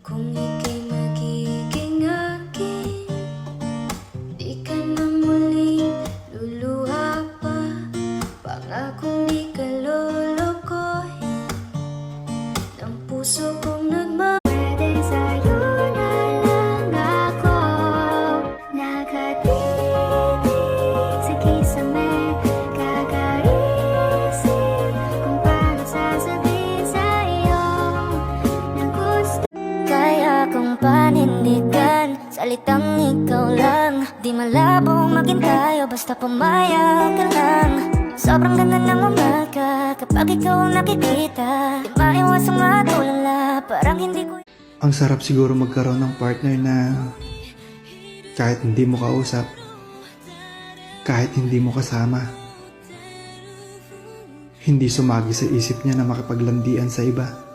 Kung ika'y magiging akin, di ka na muling luluha pa. Pangakong di ka lolokohin ng puso kong pwedeng sa'yo na lang ako nakatitig sa kisame. Kakaisip kung paano sasabihin sa'yo na gusto. Kaya kong panindigan salitang ikaw lang. Di malabo maging tayo basta pumayag ka lang. Sobrang ganda ng umaga kapag ikaw ang nakikita. Di maiwasang matulala, parang hindi ko. Ang sarap siguro magkaroon ng partner na kahit hindi mo kausap, kahit hindi mo kasama, hindi sumagi sa isip niya na makipaglandian sa iba.